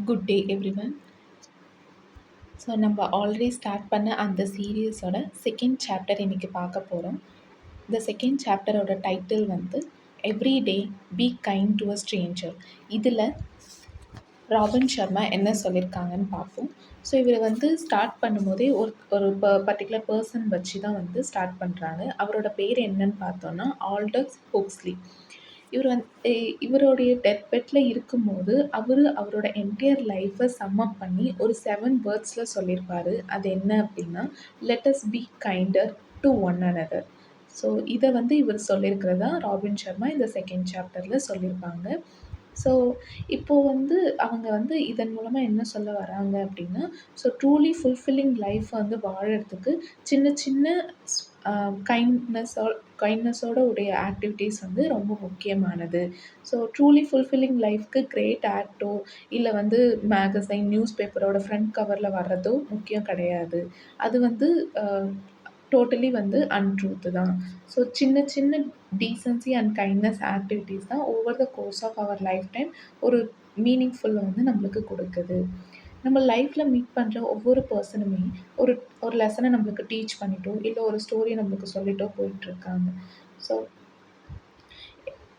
Good day everyone. So நம்ம already start பண்ண அந்த சீரீஸோட செகண்ட் சாப்டர் இன்றைக்கி பார்க்க போகிறோம். இந்த செகண்ட் சாப்டரோட டைட்டில் வந்து every day B kind to a Stranger. இதில் ராபின் சர்மா என்ன சொல்லியிருக்காங்கன்னு பார்ப்போம். ஸோ இவர் வந்து ஸ்டார்ட் பண்ணும்போதே ஒரு ஒரு பர்டிகுலர் பர்சன் வச்சு தான் வந்து ஸ்டார்ட் பண்ணுறாங்க. அவரோட பேர் என்னன்னு பார்த்தோன்னா ஆல்டஸ் ஹுக்ஸ்லி. இவருடைய டெத் பெட்டில் இருக்கும்போது அவரோட என்டையர் லைஃப்பை சம்மப் பண்ணி ஒரு 7 வேர்ட்ஸில் சொல்லியிருப்பார். அது என்ன அப்படின்னா, let us B kinder to one another. So இதை வந்து இவர் சொல்லியிருக்கிறதா ராபின் சர்மா இந்த செகண்ட் சாப்டரில் சொல்லியிருப்பாங்க. ஸோ இப்போது வந்து அவங்க வந்து இதன் மூலமாக என்ன சொல்ல வராங்க அப்படின்னா, ஸோ ட்ரூலி ஃபுல்ஃபில்லிங் லைஃப் வந்து வாழறதுக்கு சின்ன சின்ன கைண்ட்னஸோட உடைய ஆக்டிவிட்டீஸ் வந்து ரொம்ப முக்கியமானது. ஸோ ட்ரூலி ஃபுல்ஃபில்லிங் லைஃப்க்கு கிரேட் ஆக்டோ இல்லை வந்து மேகசைன் நியூஸ் பேப்பரோட ஃப்ரண்ட் கவரில் வர்றதோ முக்கியம் கிடையாது. அது வந்து டோட்டலி வந்து அன்ட்ரூத்து தான். ஸோ சின்ன சின்ன டீசன்சி அண்ட் கைண்ட்னஸ் ஆக்டிவிட்டீஸ் தான் over the course of our lifetime ஒரு மீனிங்ஃபுல்லை வந்து நம்மளுக்கு கொடுக்குது. நம்ம லைஃப்பில் மீட் பண்ணுற ஒவ்வொரு பர்சனுமே ஒரு ஒரு லெசனை நம்மளுக்கு டீச் பண்ணிட்டோ இல்லை ஒரு ஸ்டோரி நம்மளுக்கு சொல்லிட்டோ போயிட்டுருக்காங்க. ஸோ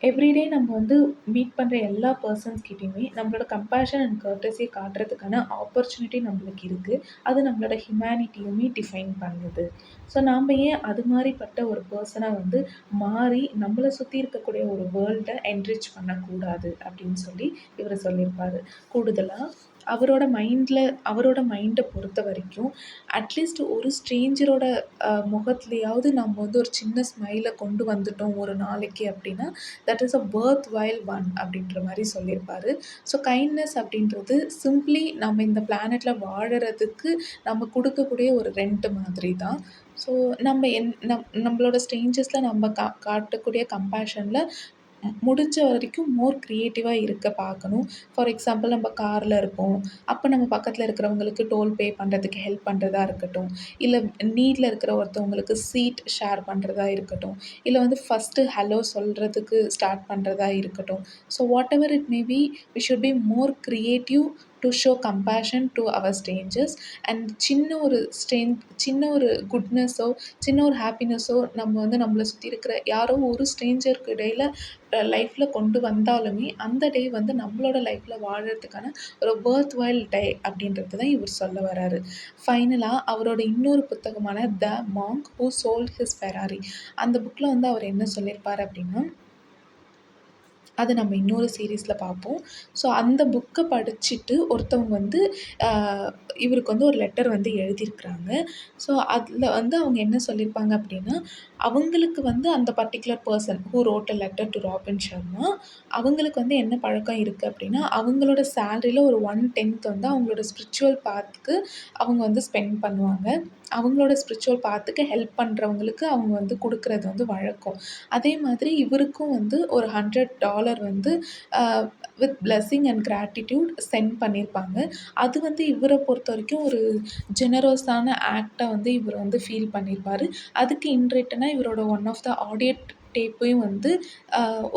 எவ்ரிடே நம்ம வந்து மீட் பண்ணுற எல்லா பர்சன்ஸ்கிட்டையுமே நம்மளோட கம்பேஷன் அண்ட் கர்ட்டஸியை காட்டுறதுக்கான ஆப்பர்ச்சுனிட்டி நம்மளுக்கு இருக்குது. அது நம்மளோட ஹியூமனிட்டியுமே டிஃபைன் பண்ணுது. ஸோ நாம் ஏன் அது மாதிரிப்பட்ட ஒரு பர்சனாக வந்து மாறி நம்மளை சுற்றி இருக்கக்கூடிய ஒரு வேர்ல்டை என்ரிச் பண்ணக்கூடாது அப்படின்னு சொல்லி இவர் சொல்லியிருப்பார். கூடுதலாக அவரோட மைண்டை பொறுத்த வரைக்கும் அட்லீஸ்ட் ஒரு ஸ்ட்ரேஞ்சரோட முகத்துலையாவது நம்ம வந்து ஒரு சின்ன ஸ்மைலை கொண்டு வந்துட்டோம் ஒரு நாளைக்கு அப்படின்னா, that is a worth while one அப்படின்ற மாதிரி சொல்லியிருப்பார். ஸோ கைண்ட்னஸ் அப்படின்றது சிம்பிளி நம்ம இந்த பிளானெட்டில் வாழறதுக்கு நம்ம கொடுக்கக்கூடிய ஒரு ரெண்ட் மாதிரி தான். ஸோ நம்ம நம்மளோட ஸ்ட்ரேஞ்சர்ஸில் நம்ம காட்டக்கூடிய கம்பேஷனில் முடிஞ்ச வரைக்கும் மோர் க்ரியேட்டிவாக இருக்க பார்க்கணும். ஃபார் எக்ஸாம்பிள் நம்ம காரில் இருப்போம். அப்போ நம்ம பக்கத்தில் இருக்கிறவங்களுக்கு டோல் பே பண்ணுறதுக்கு ஹெல்ப் பண்ணுறதா இருக்கட்டும், இல்லை நீடில் இருக்கிற ஒருத்தவங்களுக்கு சீட் ஷேர் பண்ணுறதா இருக்கட்டும், இல்லை வந்து ஃபஸ்ட்டு ஹலோ சொல்கிறதுக்கு ஸ்டார்ட் பண்ணுறதா இருக்கட்டும். So whatever it may be, we should be more creative to show compassion to our strangers. And சின்ன ஒரு குட்னஸோ சின்ன ஒரு ஹாப்பினஸோ நம்ம வந்து நம்மளை சுற்றி இருக்கிற யாரோ ஒரு ஸ்ட்ரேஞ்சருக்கு இடையில் லைஃப்பில் கொண்டு வந்தாலுமே அந்த டே வந்து நம்மளோட லைஃப்பில் வாழறதுக்கான ஒரு வர்த் வைல் டே அப்படின்றது தான் இவர் சொல்ல வராரு. ஃபைனலாக அவரோட இன்னொரு புத்தகமான the monk who sold his Ferrari, அந்த புக்கில் வந்து அவர் என்ன சொல்லியிருப்பார் அப்படின்னா, அது நம்ம இன்னொரு சீரீஸில் பார்ப்போம். ஸோ அந்த புக்கை படிச்சுட்டு ஒருத்தவங்க வந்து இவருக்கு வந்து ஒரு லெட்டர் வந்து எழுதியிருக்கிறாங்க. ஸோ அதில் வந்து அவங்க என்ன சொல்லியிருப்பாங்க அப்படின்னா, அவங்களுக்கு வந்து அந்த particular person who wrote a letter to robin Sharma, அவங்களுக்கு வந்து என்ன பழக்கம் இருக்குது அப்படின்னா, அவங்களோட சேலரியில் ஒரு 1/10 வந்து அவங்களோட ஸ்பிரிச்சுவல் பாத்துக்கு அவங்க வந்து ஸ்பெண்ட் பண்ணுவாங்க. அவங்களோட ஸ்பிரிச்சுவல் பாத்துக்கு ஹெல்ப் பண்ணுறவங்களுக்கு அவங்க வந்து கொடுக்குறது வந்து வழக்கம். அதே மாதிரி இவருக்கும் வந்து ஒரு $100 வந்து with blessing and gratitude sent பண்ணியிருப்பாங்க. அது வந்து இவரை பொறுத்த வரைக்கும் ஒரு ஜெனரோஸான ஆக்டாக வந்து இவர் வந்து ஃபீல் பண்ணியிருப்பார். அதுக்கு இன் ரிட்டனாக இவரோட ஒன் ஆஃப் த ஆடியோ டேப்பையும் வந்து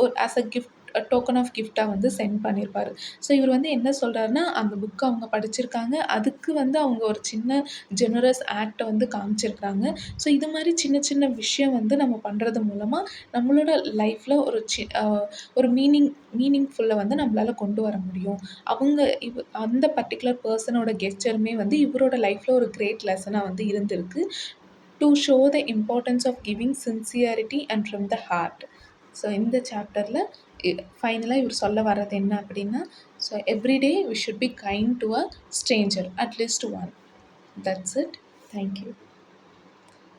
ஒரு as a gift token of கிஃப்டாக வந்து சென்ட் பண்ணியிருப்பார். ஸோ இவர் வந்து என்ன சொல்கிறாருன்னா, அந்த புக்கை அவங்க படிச்சிருக்காங்க, அதுக்கு வந்து அவங்க ஒரு சின்ன ஜெனரஸ் ஆக்டை வந்து காமிச்சிருக்கிறாங்க. ஸோ இது மாதிரி சின்ன சின்ன விஷயம் வந்து நம்ம பண்ணுறது மூலமாக நம்மளோட லைஃப்பில் ஒரு மீனிங்ஃபுல்லை வந்து நம்மளால் கொண்டு வர முடியும். அந்த பர்ட்டிகுலர் பர்சனோட கெஸ்டருமே வந்து இவரோட லைஃப்பில் ஒரு கிரேட் லெசனாக வந்து இருந்திருக்கு. To show the importance of giving sincerity and from the heart. So இந்த சாப்டரில் ஃபைனலாக இவர் சொல்ல வர்றது என்ன அப்படின்னா, so everyday we should be kind to a stranger at least one. That's it. Thank you.